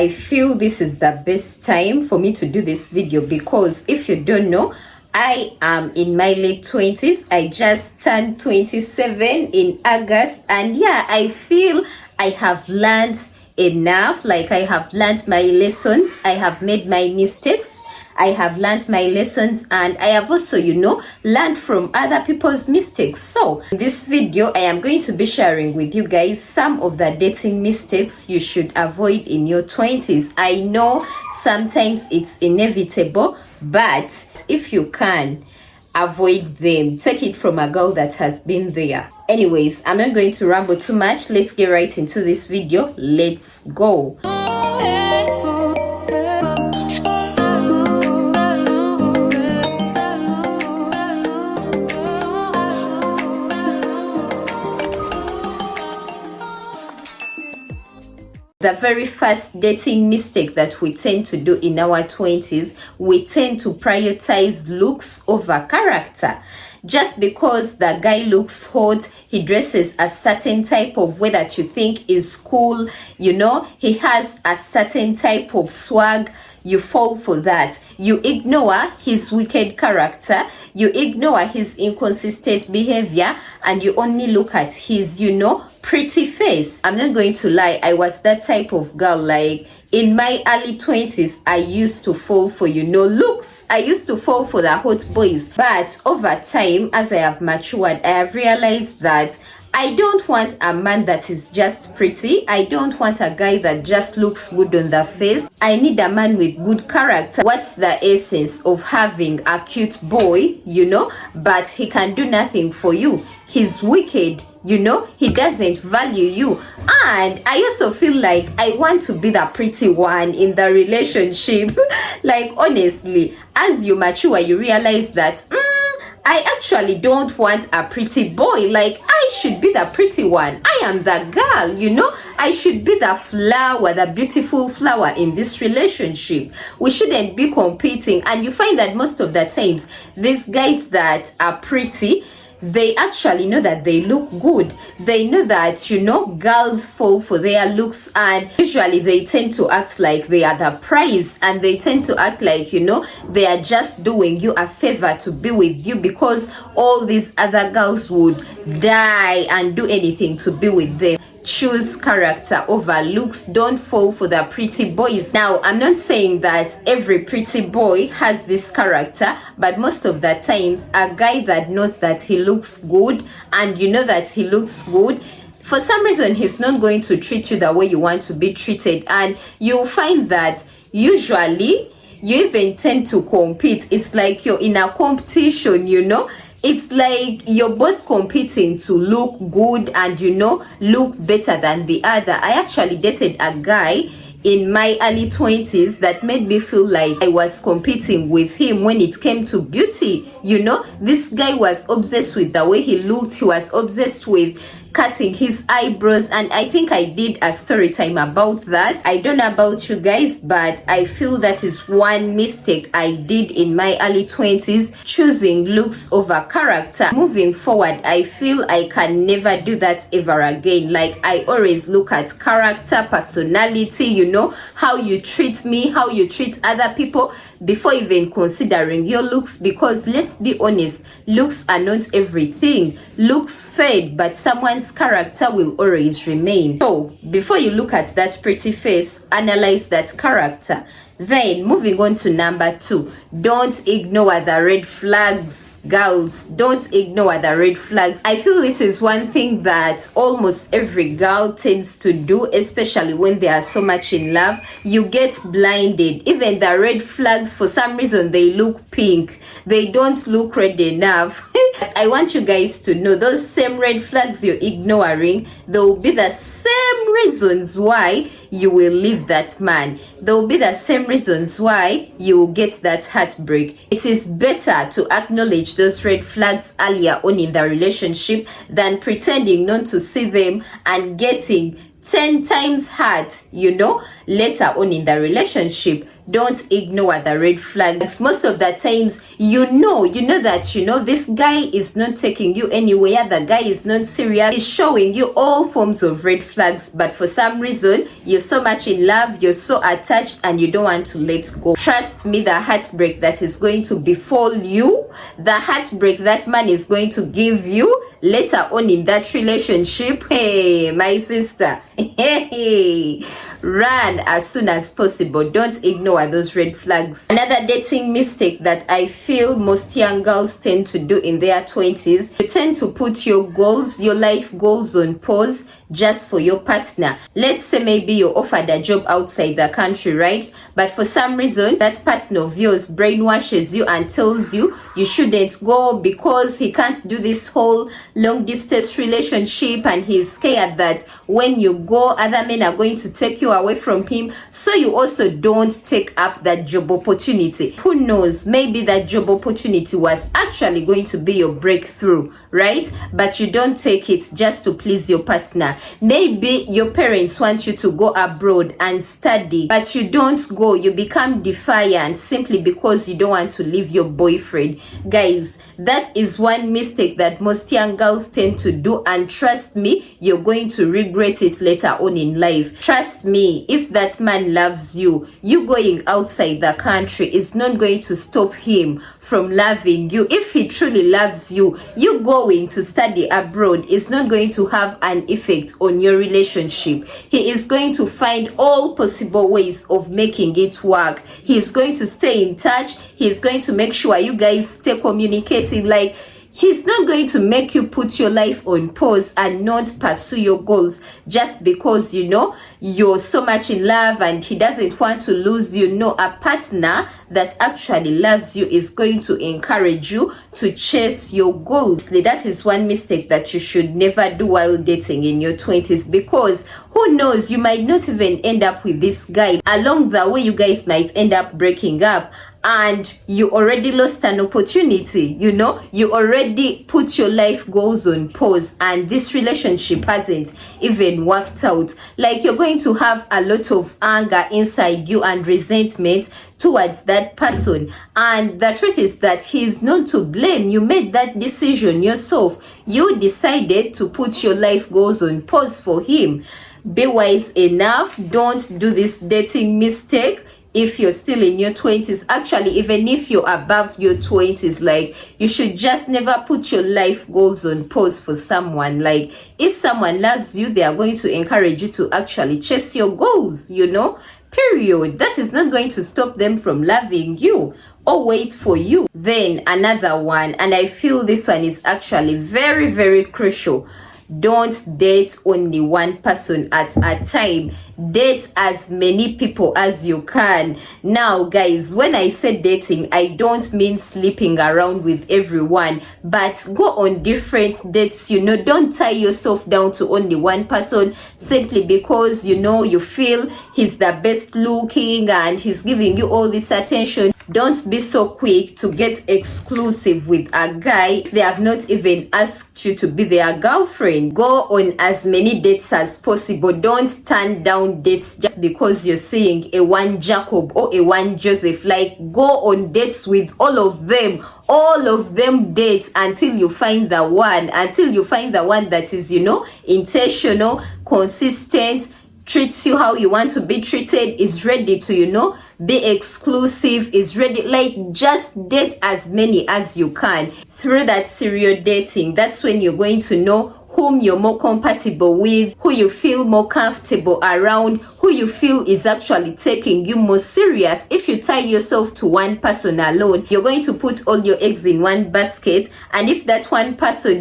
I feel this is the best time for me to do this video because if you don't know, I am in my late 20s. I just turned 27 in August, and yeah, I feel I have learned enough. Like, I have learned my lessons, I have made my mistakes, I have learned my lessons, and I have also, learned from other people's mistakes. So in this video, I am going to be sharing with you guys some of the dating mistakes you should avoid in your 20s. I know sometimes it's inevitable, but if you can avoid them, take it from a girl that has been there. Anyways, I'm not going to ramble too much. Let's get right into this video. Let's go. The very first dating mistake that we tend to do in our 20s, we tend to prioritize looks over character. Just because the guy looks hot, he dresses a certain type of way that you think is cool, he has a certain type of swag, you fall for that. You ignore his wicked character, you ignore his inconsistent behavior, and you only look at his, pretty face. I'm not going to lie, I was that type of girl. Like, in my early 20s, I used to fall for, looks. I used to fall for the hot boys. But over time, as I have matured, I have realized that I don't want a man that is just pretty. I don't want a guy that just looks good on the face. I need a man with good character. What's the essence of having a cute boy, but he can do nothing for you? He's wicked, he doesn't value you. And I also feel like I want to be the pretty one in the relationship. Like, honestly, as you mature, you realize that I actually don't want a pretty boy. Like, I should be the pretty one. I am the girl, I should be the flower, the beautiful flower in this relationship. We shouldn't be competing. And you find that most of the times, these guys that are pretty, they actually know that they look good. They know that, girls fall for their looks, and usually they tend to act like they are the prize, and they tend to act like, they are just doing you a favor to be with you, because all these other girls would die and do anything to be with them. Choose character over looks. Don't fall for the pretty boys. Now, I'm not saying that every pretty boy has this character, but most of the times, a guy that knows that he looks good, and that he looks good, for some reason he's not going to treat you the way you want to be treated. And you'll find that usually you even tend to compete. It's like you're in a competition, It's like you're both competing to look good and, look better than the other. I actually dated a guy in my early 20s that made me feel like I was competing with him when it came to beauty. This guy was obsessed with the way he looked. He was obsessed with cutting his eyebrows, and I think I did a story time about that. I don't know about you guys, but I feel that is one mistake I did in my early 20s, choosing looks over character. Moving forward, I feel I can never do that ever again. Like, I always look at character, personality, how you treat me, how you treat other people, before even considering your looks, because let's be honest, looks are not everything. Looks fade, but someone's character will always remain. So before you look at that pretty face, analyze that character. Then moving on to number 2, don't ignore the red flags. Girls, don't ignore the red flags. I feel this is one thing that almost every girl tends to do, especially when they are so much in love. You get blinded. Even the red flags, for some reason, they look pink. They don't look red enough. But I want you guys to know, those same red flags you're ignoring, they will be the same reasons why you will leave that man. There will be the same reasons why you will get that heartbreak. It is better to acknowledge those red flags earlier on in the relationship than pretending not to see them and getting 10 times hurt, later on in the relationship. Don't ignore the red flags. Most of the times, you know that this guy is not taking you anywhere, the guy is not serious, he's showing you all forms of red flags, but for some reason you're so much in love, you're so attached, and you don't want to let go. Trust me, the heartbreak that is going to befall you, the heartbreak that man is going to give you later on in that relationship, hey my sister, hey, run as soon as possible. Don't ignore those red flags. Another dating mistake that I feel most young girls tend to do in their 20s, you tend to put your goals, your life goals, on pause just for your partner. Let's say maybe you're offered a job outside the country, right? But for some reason that partner of yours brainwashes you and tells you you shouldn't go because he can't do this whole long distance relationship, and he's scared that when you go other men are going to take you away from him, so you also don't take up that job opportunity. Who knows, maybe that job opportunity was actually going to be your breakthrough, right? But you don't take it just to please your partner. Maybe your parents want you to go abroad and study, but you don't go. You become defiant simply because you don't want to leave your boyfriend. Guys, that is one mistake that most young girls tend to do, and trust me, you're going to regret it later on in life. Trust me, if that man loves you, you going outside the country is not going to stop him from loving you. If he truly loves you, you going to study abroad is not going to have an effect on your relationship. He is going to find all possible ways of making it work. He is going to stay in touch. He is going to make sure you guys stay communicating. Like, he's not going to make you put your life on pause and not pursue your goals just because you're so much in love and he doesn't want to lose you. No, a partner that actually loves you is going to encourage you to chase your goals. That is one mistake that you should never do while dating in your 20s, because who knows, you might not even end up with this guy. Along the way, you guys might end up breaking up, and you already lost an opportunity. You already put your life goals on pause, and this relationship hasn't even worked out. Like, you're going to have a lot of anger inside you and resentment towards that person, and the truth is that he's not to blame. You made that decision yourself. You decided to put your life goals on pause for him. Be wise enough. Don't do this dating mistake if you're still in your 20s. Actually, even if you're above your 20s, like, you should just never put your life goals on pause for someone. Like, if someone loves you, they are going to encourage you to actually chase your goals, period. That is not going to stop them from loving you or wait for you. Then another one, and I feel this one is actually very, very crucial. Don't date only one person at a time. Date as many people as you can. Now, guys, when I say dating, I don't mean sleeping around with everyone, but go on different dates. Don't tie yourself down to only one person simply because you feel he's the best looking and he's giving you all this attention. Don't be so quick to get exclusive with a guy if they have not even asked you to be their girlfriend. Go on as many dates as possible. Don't turn down dates just because you're seeing a one Jacob or a one Joseph. Like, go on dates with all of them. All of them date until you find the one. Until you find the one that is, intentional, consistent, treats you how you want to be treated, is ready to, be exclusive, is ready. Like, just date as many as you can. Through that serial dating, that's when you're going to know whom you're more compatible with, who you feel more comfortable around, who you feel is actually taking you more serious. If you tie yourself to one person alone, you're going to put all your eggs in one basket, and if that one person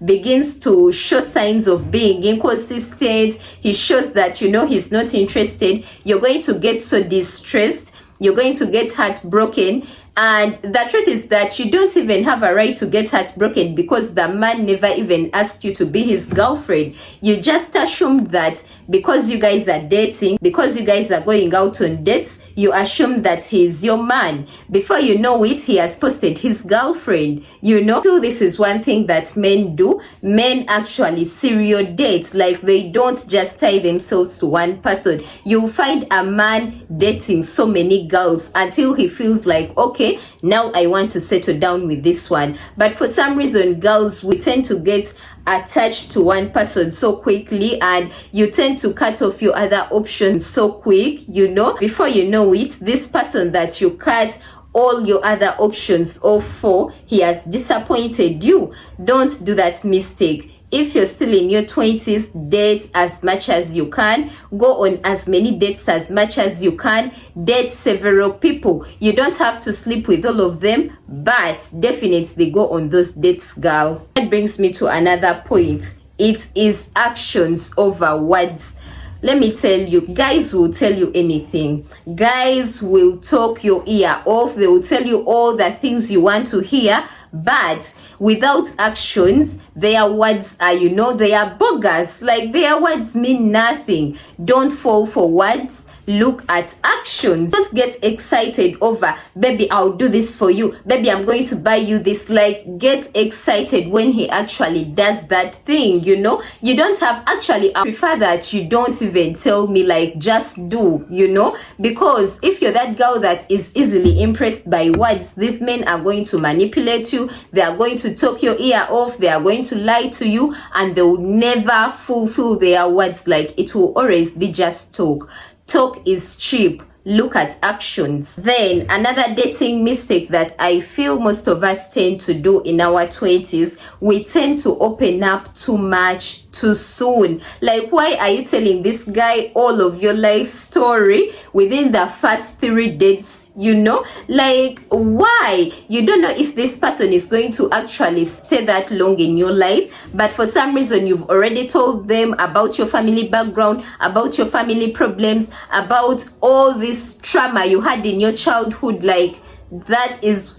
begins to show signs of being inconsistent, he shows that he's not interested, you're going to get so distressed, you're going to get heartbroken. And the truth is that you don't even have a right to get heartbroken because the man never even asked you to be his girlfriend. You just assumed that because you guys are dating, because you guys are going out on dates, you assume that he's your man. Before you know it, he has posted his girlfriend, you know. So this is one thing that men do. Men actually serial date. Like, they don't just tie themselves to one person. You'll find a man dating so many girls until he feels like, okay, now I want to settle down with this one. But for some reason, girls, we tend to get attached to one person so quickly, and you tend to cut off your other options so quick, you know. Before you know it, this person that you cut all your other options off for, he has disappointed you. Don't do that mistake. If you're still in your 20s, date as much as you can. Go on as many dates as much as you can. Date several people. You don't have to sleep with all of them, but definitely go on those dates, girl. That brings me to another point. It is actions over words. Let me tell you, guys will tell you anything. Guys will talk your ear off. They will tell you all the things you want to hear, but without actions, their words are, you know, they are bogus. Like, their words mean nothing. Don't fall for words. Look at actions. Don't get excited over, baby, I'll do this for you, baby, I'm going to buy you this. Like, get excited when he actually does that thing, you know. You don't have, actually, I prefer that you don't even tell me, like, just do, you know, because if you're that girl that is easily impressed by words, these men are going to manipulate you. They are going to talk your ear off. They are going to lie to you, and they will never fulfill their words. Like, it will always be just talk. Talk is cheap. Look at actions. Then another dating mistake that I feel most of us tend to do in our 20s, we tend to open up too much too soon. Like, why are you telling this guy all of your life story within the first 3 dates? You know, like, why? You don't know if this person is going to actually stay that long in your life, but for some reason you've already told them about your family background, about your family problems, about all this trauma you had in your childhood. Like, that is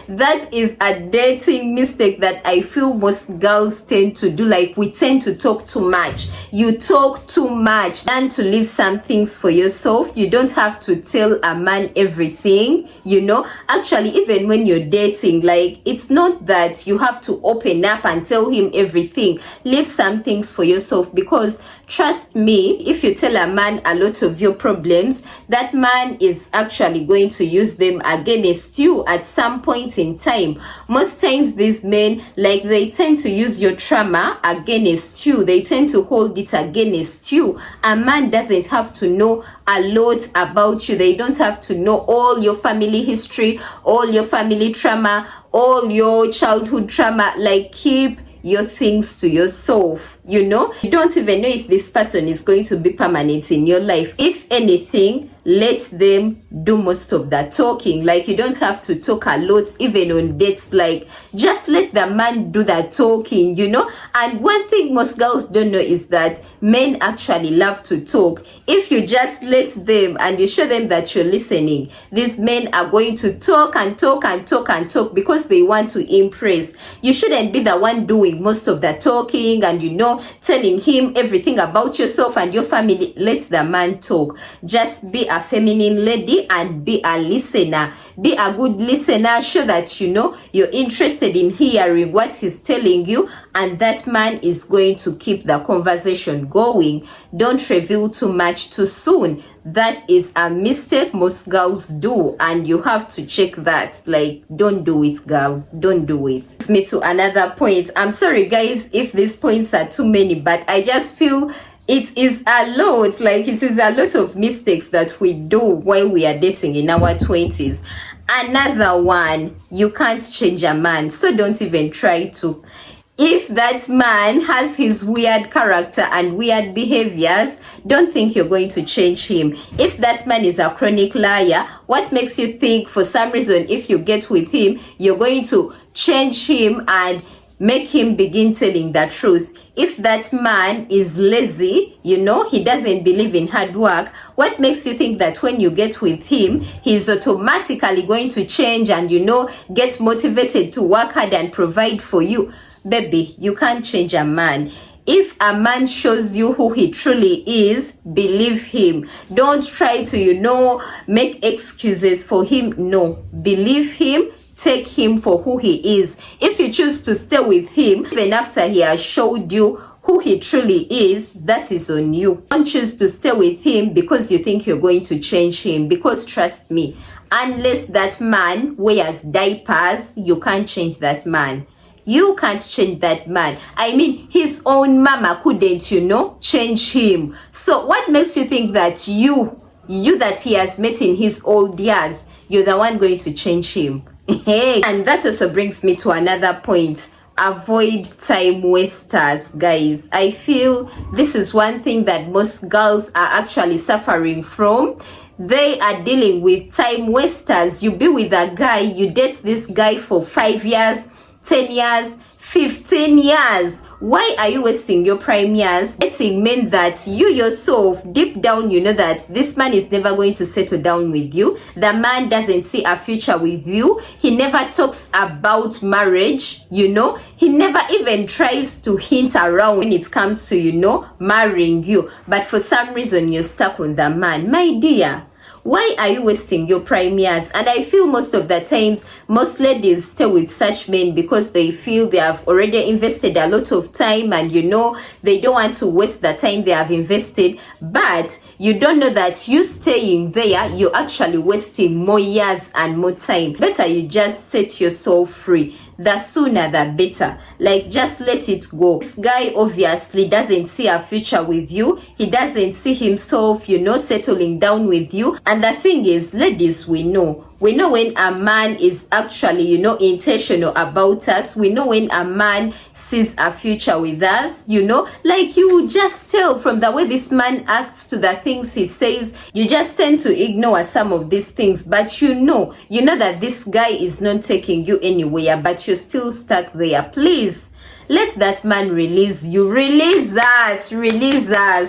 that is a dating mistake that I feel most girls tend to do. Like, we tend to talk too much. You talk too much. Learn to leave some things for yourself. You don't have to tell a man everything, you know. Actually, even when you're dating, like, it's not that you have to open up and tell him everything. Leave some things for yourself, because trust me, if you tell a man a lot of your problems, that man is actually going to use them against you at some point in time. Most times these men, like, they tend to use your trauma against you. They tend to hold it against you. A man doesn't have to know a lot about you. They don't have to know all your family history, all your family trauma, all your childhood trauma. Like, keep your things to yourself, you know. You don't even know if this person is going to be permanent in your life. If anything, let them do most of the talking. Like, you don't have to talk a lot, even on dates. Like, just let the man do the talking, you know. And one thing most girls don't know is that men actually love to talk. If you just let them and you show them that you're listening, these men are going to talk and talk and talk and talk, because they want to impress. You shouldn't be the one doing most of the talking and, you know, telling him everything about yourself and your family. Let the man talk. Just be a feminine lady and be a listener. Be a good listener. Show that, you know, you're interested in hearing what he's telling you, and that man is going to keep the conversation going. Don't reveal too much too soon. That is a mistake most girls do, and you have to check that. Like, don't do it, girl. Don't do it. Brings me to another point. I'm sorry, guys, if these points are too many, but I just feel it is a lot. Like, it is a lot of mistakes that we do while we are dating in our 20s. Another one, you can't change a man, so don't even try to. If that man has his weird character and weird behaviors, don't think you're going to change him. If that man is a chronic liar, what makes you think for some reason if you get with him, you're going to change him and make him begin telling the truth? If that man is lazy, you know, he doesn't believe in hard work, what makes you think that when you get with him, he's automatically going to change and, you know, get motivated to work hard and provide for you? Baby, you can't change a man. If a man shows you who he truly is, believe him. Don't try to, make excuses for him. No, believe him. Take him for who he is. If you choose to stay with him, even after he has showed you who he truly is, that is on you. Don't choose to stay with him because you think you're going to change him. Because trust me, unless that man wears diapers, you can't change that man. You can't change that man. I mean, his own mama couldn't, change him. So what makes you think that you that he has met in his old years, you're the one going to change him? Hey, and that also brings me to another point. Avoid time wasters, guys. I feel this is one thing that most girls are actually suffering from. They are dealing with time wasters. You be with a guy, you date this guy for 5 years, 10 years, 15 years. Why are you wasting your prime years dating men that you yourself, deep down, you know that this man is never going to settle down with you? The man doesn't see a future with you. He never talks about marriage, He never even tries to hint around when it comes to, marrying you. But for some reason, you're stuck on the man. My dear, why are you wasting your prime years? And I feel most of the times, most ladies stay with such men because they feel they have already invested a lot of time and, they don't want to waste the time they have invested. But you don't know that you staying there, you're actually wasting more years and more time. Better you just set yourself free. The sooner the better. Like, just let it go. This guy obviously doesn't see a future with you. He doesn't see himself, settling down with you. And the thing is, ladies, we know when a man is actually, intentional about us. We know when a man sees a future with us, like you just tell from the way this man acts to the things he says. You just tend to ignore some of these things, but you know that this guy is not taking you anywhere, but you're still stuck there. Please, let that man release you. Release us.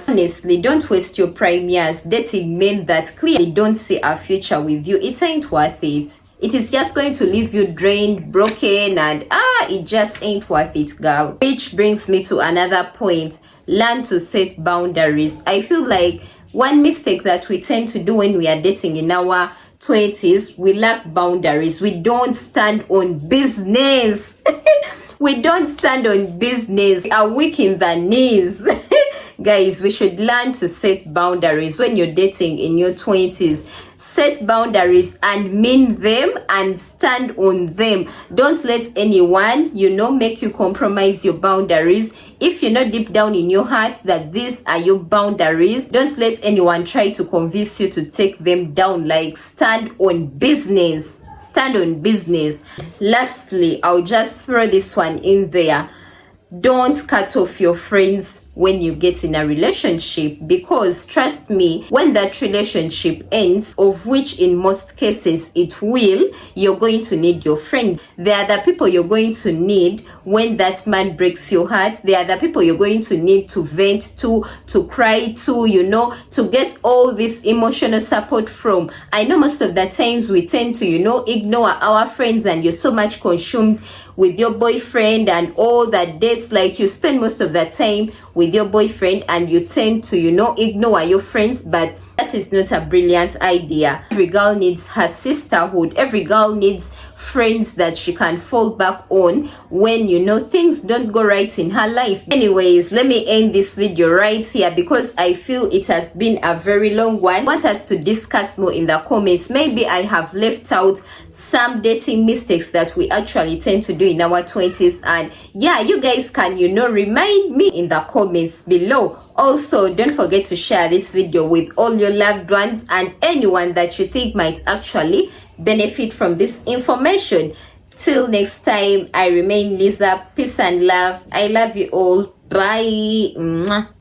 Honestly, don't waste your prime years dating men that clearly don't see a future with you. It ain't worth it. It is just going to leave you drained, broken, and it just ain't worth it, girl. Which brings me to another point. Learn to set boundaries. I feel like one mistake that we tend to do when we are dating in our 20s, we lack boundaries. We don't stand on business. We don't stand on business. We are weak in the knees. Guys, we should learn to set boundaries when you're dating in your 20s. Set boundaries and mean them and stand on them. Don't let anyone, make you compromise your boundaries. If you know deep down in your heart that these are your boundaries, don't let anyone try to convince you to take them down. Like, stand on business. Stand on business. Lastly, I'll just throw this one in there. Don't cut off your friends when you get in a relationship, because trust me, when that relationship ends, of which in most cases it will, you're going to need your friends. They are the people you're going to need when that man breaks your heart. They are the people you're going to need to vent to cry to, to get all this emotional support from. I know most of the times we tend to, ignore our friends, and you're so much consumed with your boyfriend and all that dates. Like, you spend most of the time with your boyfriend and you tend to, ignore your friends. But that is not a brilliant idea. Every girl needs her sisterhood. Every girl needs friends that she can fall back on when things don't go right in her life. Anyways, let me end this video right here because I feel it has been a very long one. I want us to discuss more in the comments. Maybe I have left out some dating mistakes that we actually tend to do in our 20s, and yeah, you guys can remind me in the comments below. Also, don't forget to share this video with all your loved ones and anyone that you think might actually benefit from this information. Till next time, I remain Lisa. Peace and love. I love you all. Bye. Mwah.